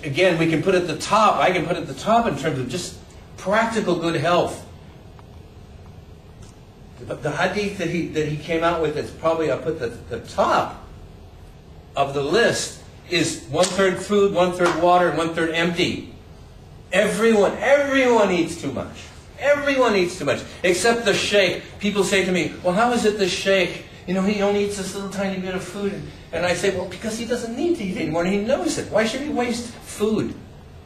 again, we can put at the top, I can put at the top in terms of just practical good health. But the hadith that he came out with, that's probably up at the top of the list, is 1/3 food, 1/3 water, and 1/3 empty. Everyone eats too much. Everyone eats too much, except the sheikh. People say to me, well, how is it the sheikh? You know, he only eats this little tiny bit of food. And I say, well, because he doesn't need to eat anymore, and he knows it. Why should he waste food?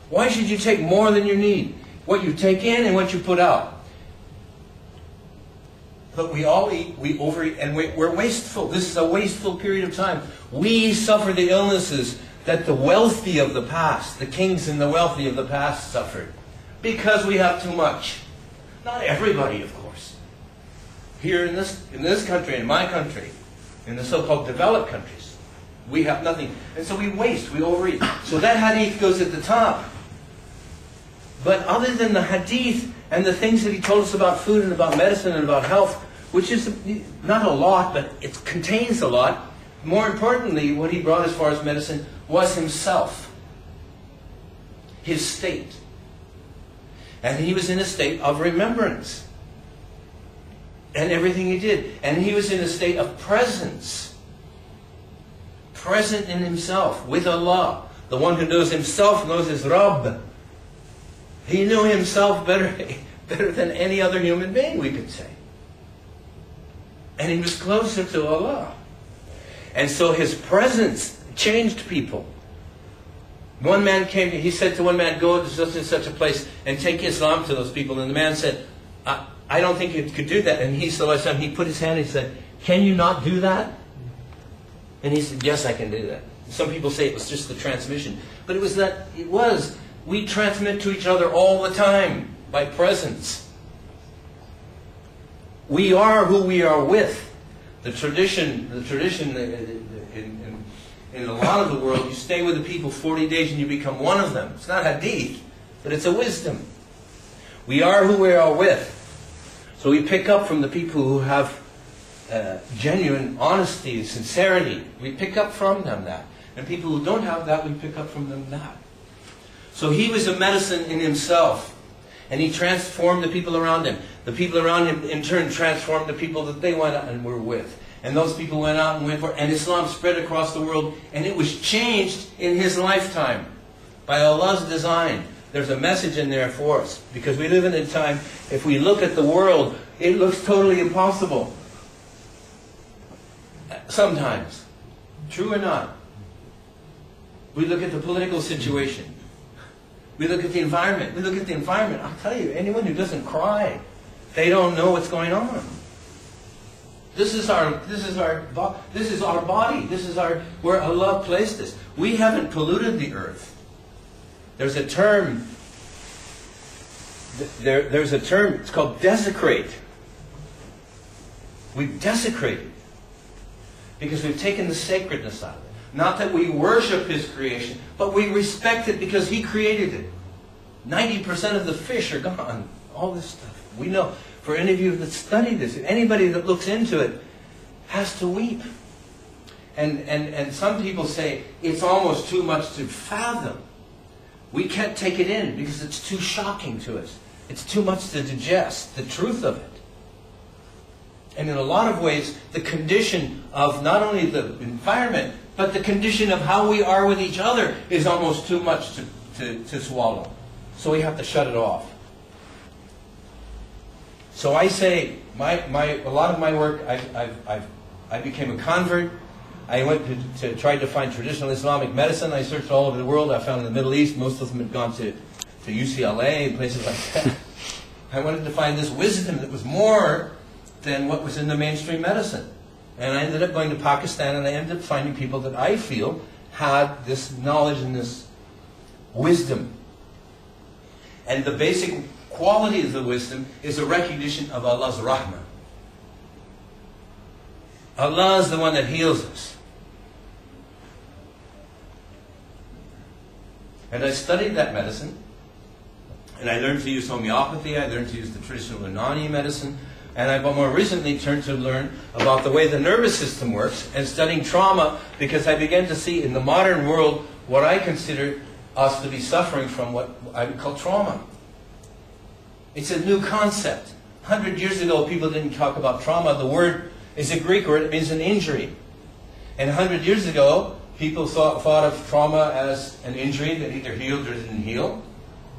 Why should you take more than you need? What you take in and what you put out. But we all eat, we overeat, and we're wasteful. This is a wasteful period of time. We suffer the illnesses that the wealthy of the past, the kings and the wealthy of the past suffered. Because we have too much. Not everybody, of course. Here in this country, in my country, in the so-called developed countries, we have nothing. And so we waste, we overeat. So that hadith goes at the top. But other than the hadith and the things that he told us about food and about medicine and about health, which is not a lot, but it contains a lot, more importantly, what he brought as far as medicine was himself. His state. And he was in a state of remembrance. And everything he did. And he was in a state of presence. Present in himself, with Allah. The one who knows himself knows his Rabb. He knew himself better than any other human being, we could say. And he was closer to Allah. And so his presence changed people. One man came, he said to one man, go to such and such a place and take Islam to those people. And the man said, I don't think you could do that. And he put his hand and he said, can you not do that? And he said, yes, I can do that. Some people say it was just the transmission. But we transmit to each other all the time by presence. We are who we are with. The tradition in a lot of the world, you stay with the people 40 days and you become one of them. It's not hadith, but it's a wisdom. We are who we are with. So we pick up from the people who have genuine honesty, sincerity. We pick up from them that. And people who don't have that, we pick up from them that. So he was a medicine in himself. And he transformed the people around him. The people around him, in turn, transformed the people that they went out and were with. And those people went out and went for it. And Islam spread across the world. And it was changed in his lifetime by Allah's design. There's a message in there for us. Because we live in a time, if we look at the world, it looks totally impossible. Sometimes. True or not. We look at the political situation. We look at the environment. We look at the environment. I'll tell you, anyone who doesn't cry, they don't know what's going on. This is our body. This is where Allah placed us. We haven't polluted the earth. There's a term. There's a term. It's called desecrate. We've desecrated because we've taken the sacredness out of it. Not that we worship His creation, but we respect it because He created it. 90% of the fish are gone. All this stuff. We know. For any of you that study this, anybody that looks into it has to weep. And some people say it's almost too much to fathom. We can't take it in because it's too shocking to us. It's too much to digest, the truth of it. And in a lot of ways, the condition of not only the environment, but the condition of how we are with each other is almost too much to swallow. So we have to shut it off. So I say, a lot of my work, I became a convert. I went to try to find traditional Islamic medicine. I searched all over the world. I found in the Middle East. Most of them had gone to UCLA and places like that. I wanted to find this wisdom that was more than what was in the mainstream medicine. And I ended up going to Pakistan, and I ended up finding people that I feel had this knowledge and this wisdom. And the basic quality of the wisdom is a recognition of Allah's rahma. Allah is the one that heals us. And I studied that medicine, and I learned to use homeopathy, I learned to use the traditional Unani medicine, and I more recently turned to learn about the way the nervous system works and studying trauma, because I began to see in the modern world what I consider us to be suffering from what I would call trauma. It's a new concept. 100 years ago, people didn't talk about trauma. The word is a Greek word. It means an injury. And 100 years ago, people thought of trauma as an injury that either healed or didn't heal.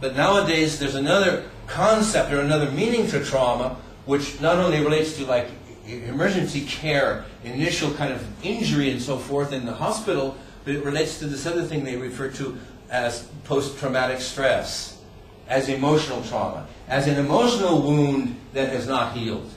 But nowadays, there's another concept or another meaning to trauma, which not only relates to like emergency care, initial kind of injury and so forth in the hospital, but it relates to this other thing they refer to as post-traumatic stress, as emotional trauma, as an emotional wound that has not healed.